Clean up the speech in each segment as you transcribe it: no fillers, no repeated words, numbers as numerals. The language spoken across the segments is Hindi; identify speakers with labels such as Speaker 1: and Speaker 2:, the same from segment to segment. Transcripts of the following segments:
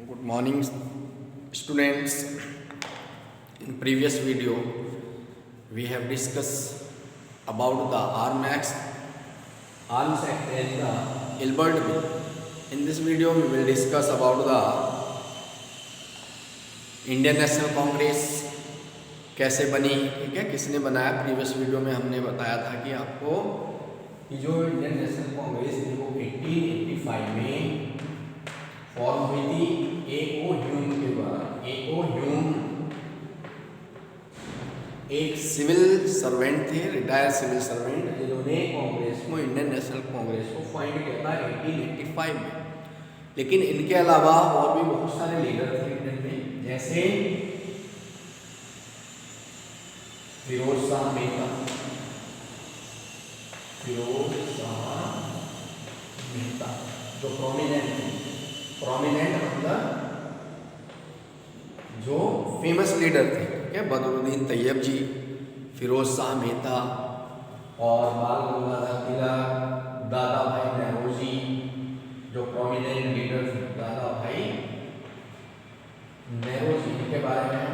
Speaker 1: Good morning, students. In previous video, we have discussed about the Arms Act and the Ilbert Bill. In this video, we will discuss about the Indian national Congress कैसे बनी, ठीक है, किसने बनाया। प्रीवियस वीडियो में हमने बताया था कि आपको कि जो इंडियन नेशनल कांग्रेस थी वो 1885 में फॉर्म हुई थी A.O. ह्यूम के द्वारा। A.O. ह्यूम एक सिविल सर्वेंट थे, रिटायर्ड सिविल सर्वेंट, जिन्होंने कांग्रेस को, इंडियन नेशनल कांग्रेस को फाइंड किया था 1885 में। लेकिन इनके अलावा और भी बहुत सारे लीडर थे इंडियन में, जैसे फिरोज शाह मेहता। फिरोज शाह मेहता जो प्रोमिनेंट मतलब जो फेमस लीडर थे, ठीक है, बदरुद्दीन तैयब जी, फिरोज शाह मेहता और बाल गंगाधर तिलक, दादा भाई नेहरूजी जो प्रोमिनेंट लीडर थे। दादा भाई नेहरूजी के बारे में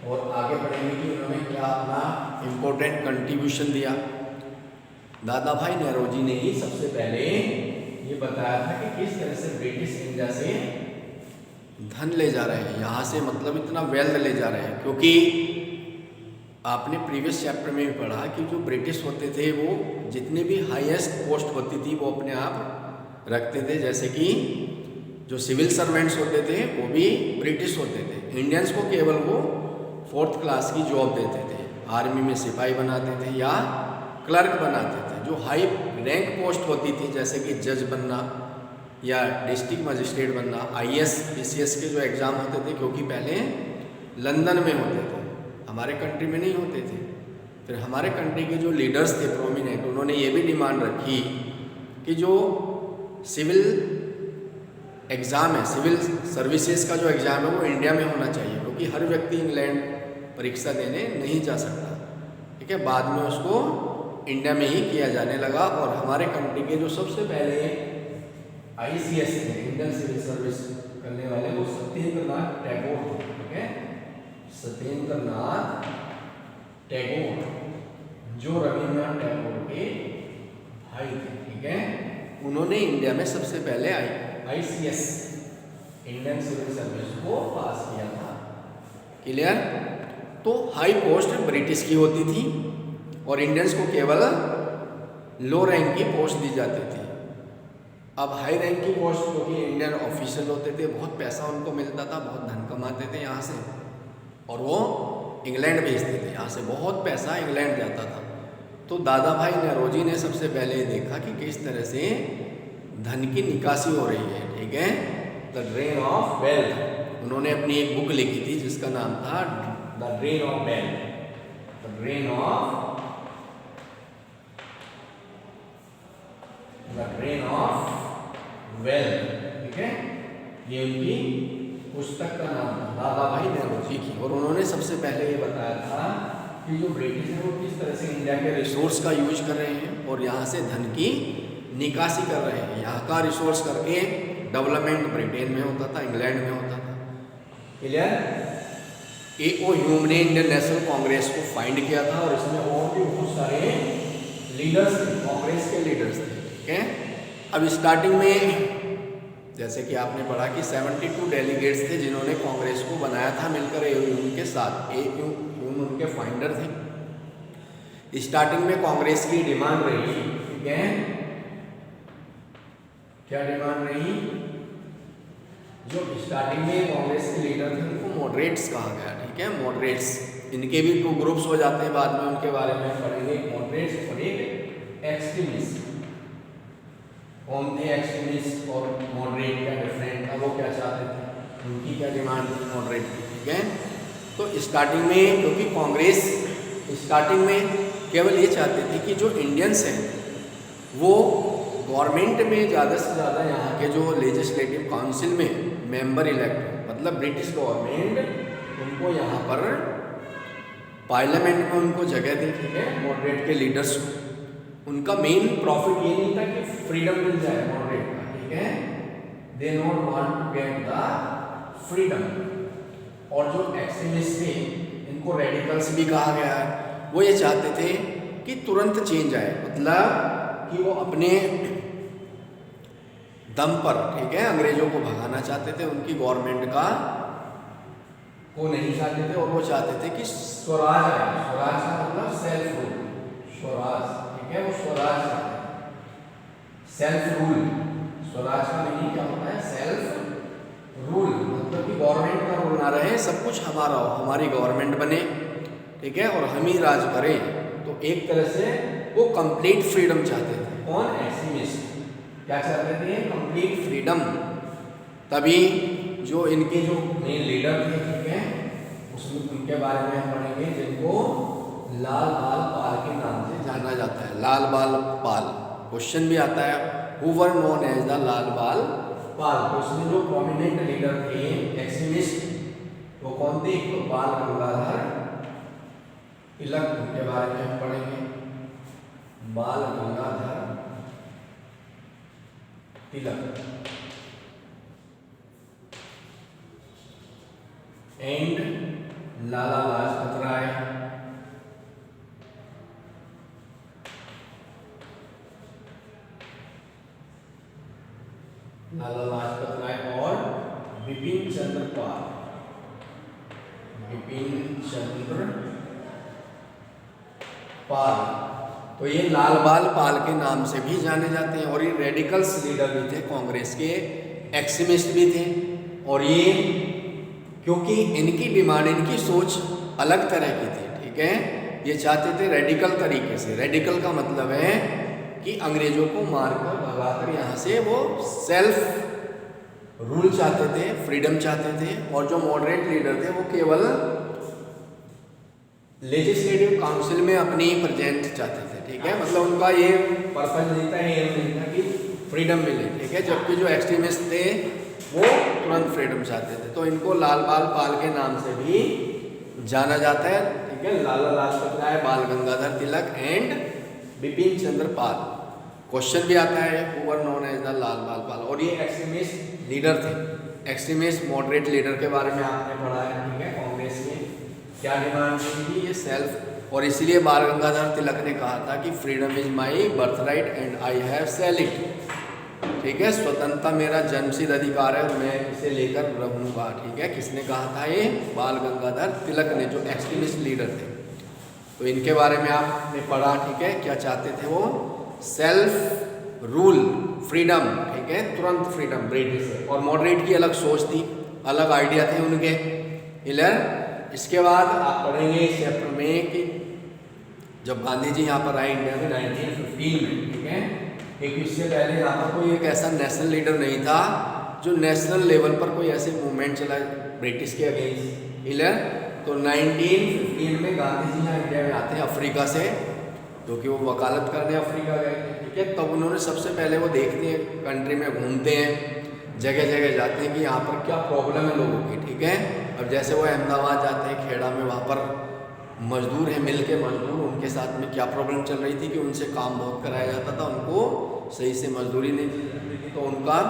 Speaker 1: और आगे बढ़ेंगे कि उन्होंने क्या अपना इम्पोर्टेंट कंट्रीब्यूशन दिया। दादा भाई नेहरूजी ने ही सबसे पहले ये बताया था कि किस तरह से ब्रिटिश इंडिया से धन ले जा रहे हैं, यहाँ से मतलब इतना वेल्थ ले जा रहे हैं। क्योंकि आपने प्रीवियस चैप्टर में भी पढ़ा कि जो ब्रिटिश होते थे वो जितने भी हाईएस्ट पोस्ट होती थी वो अपने आप रखते थे। जैसे कि जो सिविल सर्वेंट्स होते थे वो भी ब्रिटिश होते थे। इंडियंस को केवल वो 4th क्लास की जॉब देते थे, आर्मी में सिपाही बनाते थे या क्लर्क बनाते थे। जो हाई रैंक पोस्ट होती थी जैसे कि जज बनना या डिस्ट्रिक्ट मजिस्ट्रेट बनना, IAS PCS के जो एग्ज़ाम होते थे, क्योंकि पहले लंदन में होते थे, हमारे कंट्री में नहीं होते थे। फिर हमारे कंट्री के जो लीडर्स थे प्रोमिनेंट, उन्होंने ये भी डिमांड रखी कि जो सिविल एग्ज़ाम है, सिविल सर्विसेज का जो एग्ज़ाम है वो इंडिया में होना चाहिए, क्योंकि हर व्यक्ति इंग्लैंड परीक्षा देने नहीं जा सकता, ठीक है। बाद में उसको इंडिया में ही किया जाने लगा। और हमारे कंट्री के जो सबसे पहले ICS थे, इंडियन सिविल सर्विस करने वाले, वो सत्येंद्रनाथ टैगोर थे, ठीक है। सत्येंद्रनाथ टैगोर जो रविन्द्रनाथ टैगोर के भाई थे, ठीक है। उन्होंने इंडिया में सबसे पहले ICS इंडियन सिविल सर्विस को पास किया था। क्लियर। तो हाई पोस्ट ब्रिटिश की होती थी और इंडियंस को केवल लो रैंक की पोस्ट दी जाती थी। अब हाई रैंक की पोस्ट क्योंकि इंडियन ऑफिशियल होते थे, बहुत पैसा उनको मिलता था, बहुत धन कमाते थे यहाँ से, और वो इंग्लैंड भेजते थे, यहाँ से बहुत पैसा इंग्लैंड जाता था। तो दादा भाई नेहरूजी ने सबसे पहले देखा कि किस तरह से धन की निकासी हो रही है, ठीक है, द ड्रेन ऑफ वेल्थ। उन्होंने अपनी एक बुक लिखी थी जिसका नाम था the drain of wealth, the drain of wealth, ठीक है। ये उनकी पुस्तक का नाम था, दादा भाई नेहरूजी की। और उन्होंने सबसे पहले ये बताया था कि जो ब्रिटिश है वो किस तरह से इंडिया के रिसोर्स का यूज कर रहे हैं और यहाँ से धन की निकासी कर रहे हैं। यहाँ का रिसोर्स करके डेवलपमेंट ब्रिटेन में होता था, इंग्लैंड में होता था। क्लियर। A.O. ह्यूम ने इंडियन नेशनल कांग्रेस को फाइंड किया था और इसमें और भी बहुत सारे लीडर्स थे, कांग्रेस के लीडर्स थे, ठीक है। अब स्टार्टिंग में जैसे कि आपने पढ़ा कि 72 डेलीगेट्स थे जिन्होंने कांग्रेस को बनाया था मिलकर A.O. ह्यूम के साथ। A.O. ह्यूम उनके फाइंडर थे। स्टार्टिंग में कांग्रेस की डिमांड रही, ठीक है, क्या डिमांड रही? जो स्टार्टिंग में कांग्रेस के लीडर थे उनको मॉडरेट्स कहा गया, ठीक है, मॉडरेट्स। इनके भी 2 ग्रुप्स हो जाते हैं, बाद में उनके बारे में पढ़ेंगे, मॉडरेट्स और एक एक्सट्रीमिस्ट। कौन थे एक्सट्रीमिस्ट और मॉडरेट, क्या डिफरेंट था, वो क्या चाहते थे, उनकी क्या डिमांड थी मॉडरेट की, ठीक है। तो स्टार्टिंग में क्योंकि कांग्रेस स्टार्टिंग में केवल ये चाहते थे कि जो इंडियंस हैं वो गवर्नमेंट में ज़्यादा से ज़्यादा यहाँ के जो लेजिस्लेटिव काउंसिल में मेंबर इलेक्ट हो, मतलब ब्रिटिश गवर्नमेंट उनको यहाँ पर पार्लियामेंट में उनको जगह दी, ठीक है, मॉडरेट के लीडर्स को। उनका मेन प्रॉफिट ये नहीं था कि फ्रीडम मिल जाए मॉडरेट का, ठीक है, they not want to get the freedom. और जो एक्सट्रीमिस्ट थे, इनको रेडिकल्स भी कहा गया है, वो ये चाहते थे कि तुरंत चेंज आए, मतलब कि वो अपने दम पर, ठीक है, अंग्रेजों को भगाना चाहते थे, उनकी गवर्नमेंट का को नहीं चाहते थे, और वो चाहते थे कि स्वराज आए। स्वराज का मतलब सेल्फ रूल, स्वराज, ठीक है, वो स्वराज चाहते थे, सेल्फ रूल। स्वराज का मीनिंग क्या होता है? सेल्फ रूल, मतलब कि गवर्नमेंट का रूल ना रहे, सब कुछ हमारा हो, हमारी गवर्नमेंट बने, ठीक है, और हम ही राज करें। तो एक तरह से वो कंप्लीट फ्रीडम चाहते थे। कौन? एक्सट्रीमिस्ट क्या चाहते थे? Complete freedom. तभी जो इनके जो मेन लीडर थे, ठीक है, उसमें उनके बारे में हम पढ़ेंगे, जिनको लाल बाल पाल के नाम से जाना जाता है। लाल बाल पाल क्वेश्चन भी आता है, who were known as the Lal Bal Pal. तो उसमें जो प्रोमिनेंट लीडर थे एक्सट्रीमिस्ट, वो कौन थे? एक तो बाल गंगाधर तिलक, उनके बारे में हम पढ़ेंगे, बाल गंगाधर तिलक, एंड लाला लाजपत राय। लाला लाजपत राय और बिपिन चंद्र पाल, बिपिन चंद्र पाल। तो ये लाल बाल पाल के नाम से भी जाने जाते हैं, और ये रेडिकल्स लीडर भी थे, कांग्रेस के एक्सट्रीमिस्ट भी थे। और ये क्योंकि इनकी डिमांड, इनकी सोच अलग तरह की थी, ठीक है, ये चाहते थे रेडिकल तरीके से। रेडिकल का मतलब है कि अंग्रेजों को मारकर भगाकर यहाँ से वो सेल्फ रूल चाहते थे, फ्रीडम चाहते थे। और जो मॉडरेट लीडर थे, वो केवल लेजिस्लेटिव काउंसिल में अपनी प्रेजेंट चाहते थे, ठीक है, मतलब उनका ये पर्पज नहीं था, एम नहीं था कि फ्रीडम मिले, ठीक है। जबकि जो एक्सट्रीमिस्ट थे वो तुरंत फ्रीडम चाहते थे। तो इनको लाल बाल पाल के नाम से भी जाना जाता है, ठीक है, लाला लाजपत राय, बाल गंगाधर तिलक एंड बिपिन चंद्र पाल। क्वेश्चन भी आता है, who were known as the Lal Bal Pal. और ये एक्सट्रीमिस्ट लीडर थे, एक्सट्रीमिस्ट मॉडरेट लीडर के बारे में आपने पढ़ा है, ठीक है। कांग्रेस में क्या डिमांड थी? ये सेल्फ। और इसीलिए बाल गंगाधर तिलक ने कहा था कि freedom is my birthright and I have shall it, ठीक है, स्वतंत्रता मेरा जन्मसिद्ध अधिकार है और मैं इसे लेकर रहूँगा, ठीक है। किसने कहा था? ये बाल गंगाधर तिलक ने, जो एक्सट्रीमिस्ट लीडर थे। तो इनके बारे में आपने पढ़ा, ठीक है, क्या चाहते थे वो? सेल्फ रूल, फ्रीडम, ठीक है, तुरंत फ्रीडम ब्रिटिश से। और मॉडरेट की अलग सोच थी, अलग आइडिया थे उनके, क्लियर। इसके बाद आप पढ़ेंगे इस चैप्टर में कि जब गांधी जी यहाँ पर आए इंडिया में 1915 में, ठीक है, एक इससे पहले यहाँ पर कोई एक ऐसा नेशनल लीडर नहीं था जो नेशनल लेवल पर कोई ऐसे मूवमेंट चलाए ब्रिटिश के अगेंस्ट, क्लियर। तो 1915 में गांधी जी यहाँ इंडिया में आते हैं अफ्रीका से, क्योंकि वो वकालत करने अफ्रीका गए थे, ठीक है। तब उन्होंने सबसे पहले वो देखते हैं, कंट्री में घूमते हैं, जगह जगह जाते हैं कि यहाँ पर क्या प्रॉब्लम है लोगों की, ठीक है। अब जैसे वो अहमदाबाद जाते हैं, खेड़ा में, वहाँ पर मजदूर हैं, मिल के मजदूर, उनके साथ में क्या प्रॉब्लम चल रही थी कि उनसे काम बहुत कराया जाता था, उनको सही से मजदूरी नहीं दी जाती थी, तो उनका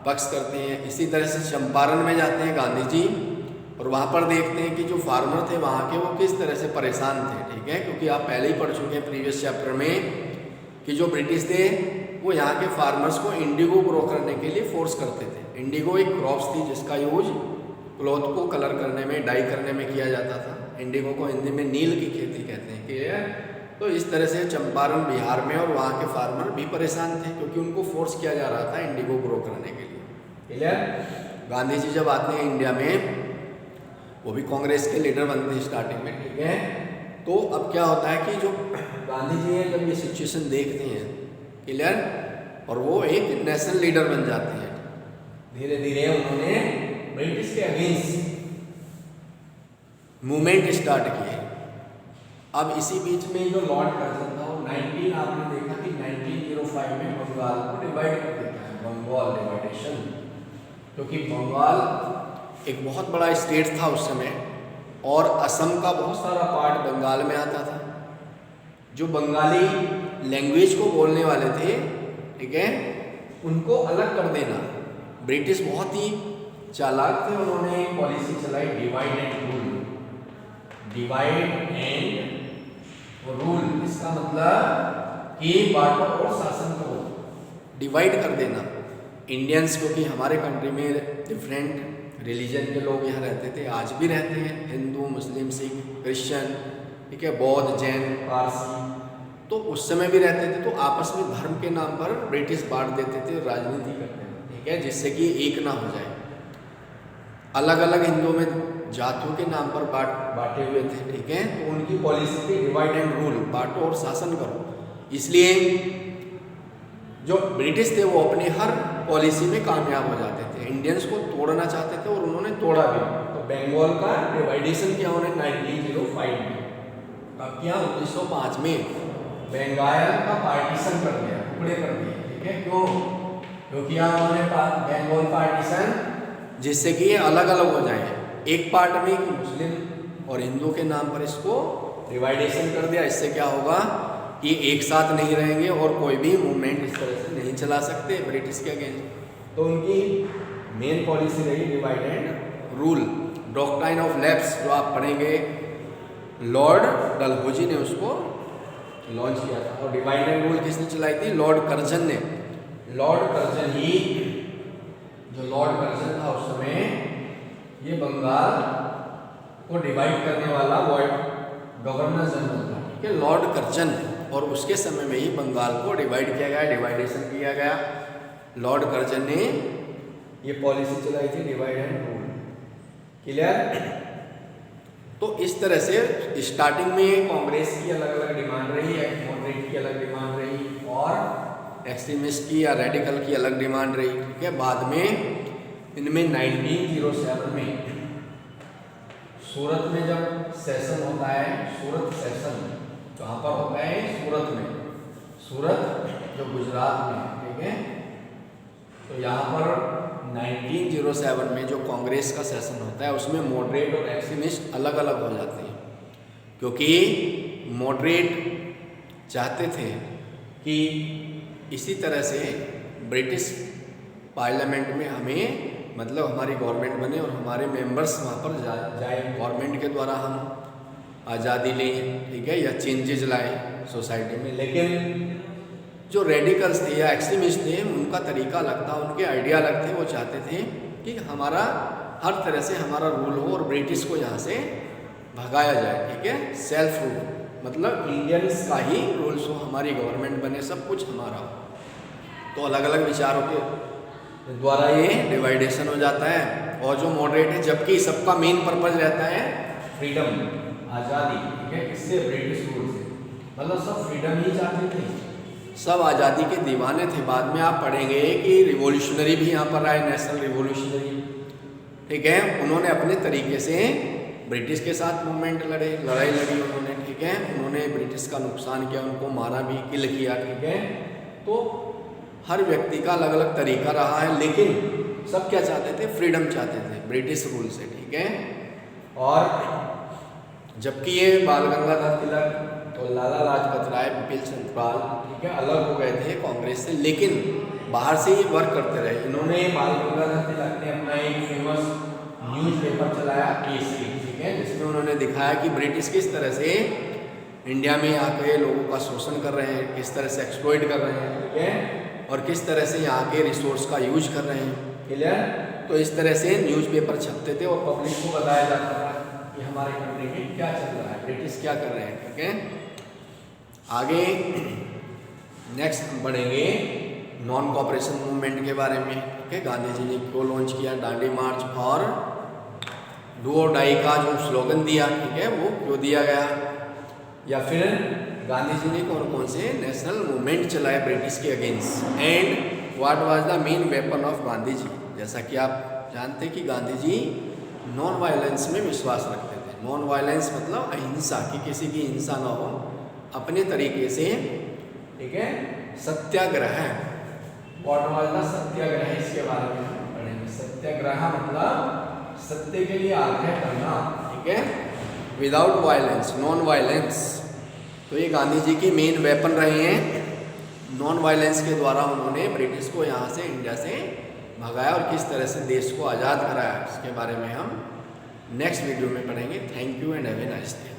Speaker 1: पक्ष करते हैं। इसी तरह से चंपारण में जाते हैं गांधी जी, और वहाँ पर देखते हैं कि जो फार्मर थे वहाँ के, वो किस तरह से परेशान थे, ठीक है। क्योंकि आप पहले ही पढ़ चुके हैं प्रीवियस चैप्टर में कि जो ब्रिटिश थे वो यहाँ के फार्मर्स को इंडिगो ग्रो करने के लिए फोर्स करते थे। इंडिगो एक क्रॉप्स थी जिसका यूज क्लॉथ को कलर करने में, डाई करने में किया जाता था। इंडिगो को हिंदी में नील की खेती कहते हैं, क्लियर। तो इस तरह से चंपारण बिहार में और वहाँ के फार्मर भी परेशान थे, क्योंकि उनको फोर्स किया जा रहा था इंडिगो ग्रो करने के लिए, क्लियर। गांधी जी जब आते हैं इंडिया में, वो भी कांग्रेस के लीडर बनते हैं स्टार्टिंग में, ठीक है। तो अब क्या होता है कि जो गांधी जी हैं जब ये सिचुएशन देखते हैं, क्लियर, और वो एक नेशनल लीडर बन जाते हैं। धीरे धीरे उन्होंने ब्रिटिश के अगेंस्ट मूवमेंट स्टार्ट किए। अब इसी बीच में जो लॉर्ड कर्जन था, वो 19 आपने देखा कि 1905 में बंगाल को डिवाइड कर देता है, बंगाल डिवाइडेशन। क्योंकि बंगाल एक बहुत बड़ा स्टेट था उस समय, और असम का बहुत सारा पार्ट बंगाल में आता था। जो बंगाली लैंग्वेज को बोलने वाले थे, ठीक है, उनको अलग कर देना ब्रिटिश बहुत ही चालाक थे, उन्होंने पॉलिसी चलाई divide and rule. Divide and rule इसका मतलब कि बांटो और शासन करो, डिवाइड कर देना। इंडियंस, क्योंकि हमारे कंट्री में डिफरेंट रिलीजन के लोग यहाँ रहते थे, आज भी रहते हैं, हिंदू, मुस्लिम, सिख, क्रिश्चियन, ठीक है, बौद्ध, जैन, पारसी, तो उस समय भी रहते थे। तो आपस में धर्म के नाम पर ब्रिटिश बांट देते थे, राजनीति करते थे, ठीक है, जिससे कि एक ना हो जाए। अलग अलग हिंदुओं में जातियों के नाम पर बांटे हुए थे, ठीक है। तो उनकी पॉलिसी थी डिवाइड एंड रूल, बांटो और शासन करो। इसलिए जो ब्रिटिश थे वो अपनी हर पॉलिसी में कामयाब हो जाते थे। इंडियंस को तोड़ना चाहते थे और उन्होंने तोड़ा भी। तो बंगाल का डिवाइडेशन किया उन्होंने 1905 में। कब किया? 1905 में बंगाल का पार्टीशन कर दिया, टुकड़े कर दिए, ठीक है। क्यों? क्योंकि यहाँ उन्होंने बंगाल पार्टीशन, जिससे कि ये अलग अलग हो जाए। एक पार्ट में मुस्लिम और हिंदू के नाम पर इसको डिवाइडेशन कर दिया। इससे क्या होगा कि एक साथ नहीं रहेंगे और कोई भी मूवमेंट इस तरह से नहीं चला सकते ब्रिटिश के अगेंस्ट। तो उनकी मेन पॉलिसी रही divide and rule. Doctrine of lapse जो आप पढ़ेंगे, लॉर्ड डलहौजी ने उसको लॉन्च किया था। और डिवाइड एंड रूल किसने चलाई थी? लॉर्ड कर्जन ने। लॉर्ड कर्जन ही, जो लॉर्ड कर्जन था उस समय, ये बंगाल को डिवाइड करने वाला गवर्नर जनरल था, ठीक है, लॉर्ड कर्जन। और उसके समय में ही बंगाल को डिवाइड किया गया, डिवाइडेशन किया गया। लॉर्ड कर्जन ने ये पॉलिसी चलाई थी डिवाइड एंड रूल। क्लियर? तो इस तरह से स्टार्टिंग में कांग्रेस की अलग अलग डिमांड रही, मॉडरेट की अलग डिमांड रही और एक्सट्रीमिस्ट की या रेडिकल की अलग डिमांड रही, ठीक है। बाद में इनमें 1907 में सूरत में जब सेशन होता है, सूरत सेशन कहाँ पर होता है? सूरत में। सूरत जो गुजरात में, ठीक है। तो यहाँ पर 1907 में जो कांग्रेस का सेशन होता है उसमें मॉडरेट और एक्सट्रीमिस्ट अलग अलग हो जाते हैं, क्योंकि मॉडरेट चाहते थे कि इसी तरह से ब्रिटिश पार्लियामेंट में हमें, मतलब हमारी गवर्नमेंट बने और हमारे मेंबर्स वहाँ पर जाए, गवर्नमेंट के द्वारा हम आज़ादी लें, ठीक है, या चेंजेज लाए सोसाइटी में। लेकिन जो रेडिकल्स थे या एक्सट्रीमिस्ट थे, उनका तरीका अलग था, उनके आइडिया अलग थे। वो चाहते थे कि हमारा हर तरह से हमारा रूल हो और ब्रिटिश को यहाँ से भगाया जाए, ठीक है। सेल्फ रूल, मतलब इंडियंस का ही रूल्स हो, हमारी गवर्नमेंट बने, सब कुछ हमारा हो। तो अलग अलग विचारों के द्वारा ये डिवाइडेशन हो जाता है। और जो मॉडरेट है, जबकि सबका मेन पर्पज रहता है फ्रीडम, आज़ादी, ठीक है, किससे? ब्रिटिश रूल से। मतलब सब फ्रीडम ही चाहते थे, सब आज़ादी के दीवाने थे। बाद में आप पढ़ेंगे कि रिवॉल्यूशनरी भी यहाँ पर आए, नेशनल रिवॉल्यूशनरी, ठीक है। उन्होंने अपने तरीके से ब्रिटिश के साथ मूवमेंट लड़ाई लड़ी उन्होंने, ठीक है। उन्होंने ब्रिटिश का नुकसान किया, उनको मारा भी, किल किया, ठीक है। तो हर व्यक्ति का अलग अलग तरीका रहा है, लेकिन सब क्या चाहते थे? फ्रीडम चाहते थे ब्रिटिश रूल से, ठीक है। और जबकि ये बाल गंगाधर तिलक और लाला लाजपत राय, बिपिन चंद्र पाल, ठीक है, अलग हो गए थे कांग्रेस से, लेकिन बाहर से ही वर्क करते रहे। इन्होंने, बाल गंगाधर तिलक ने अपना एक फेमस न्यूज़पेपर चलाया, केसरी, ठीक है, जिसमें उन्होंने दिखाया कि ब्रिटिश किस तरह से इंडिया में आके लोगों का शोषण कर रहे हैं, किस तरह से एक्सप्लॉइट कर रहे हैं, ठीक है, और किस तरह से यहाँ के रिसोर्स का यूज कर रहे हैं। क्लियर? तो इस तरह से न्यूज़पेपर छपते थे और पब्लिक को बताया जाता था कि हमारे कंट्री में क्या चल रहा है, ब्रिटिश क्या कर रहे हैं, ठीक है। आगे नेक्स्ट हम पढ़ेंगे नॉन कॉपरेशन मूवमेंट के बारे में, ठीक है। गांधी जी ने क्यों लॉन्च किया दांडी मार्च और डू और डाई का जो स्लोगन दिया, ठीक है, वो क्यों दिया गया, या फिर गांधी जी ने कौन कौन से नेशनल मूवमेंट चलाए ब्रिटिश के against, and what was the main weapon of Gandhi ji. जैसा कि आप जानते हैं कि गांधी जी नॉन वायलेंस में विश्वास रखते थे। नॉन वायलेंस मतलब अहिंसा, कि किसी की हिंसा ना हो, अपने तरीके से, ठीक है। सत्याग्रह, व्हाट वाज द सत्याग्रह, इसके बारे में हम पढ़ेंगे। सत्याग्रह मतलब सत्य के लिए आग्रह करना, ठीक है, विदाउट वायलेंस, नॉन वायलेंस। तो ये गांधी जी की मेन वेपन रहे हैं। नॉन वायलेंस के द्वारा उन्होंने ब्रिटिश को यहाँ से, इंडिया से भगाया और किस तरह से देश को आज़ाद कराया, इसके बारे में हम नेक्स्ट वीडियो में पढ़ेंगे। Thank you and have a nice day.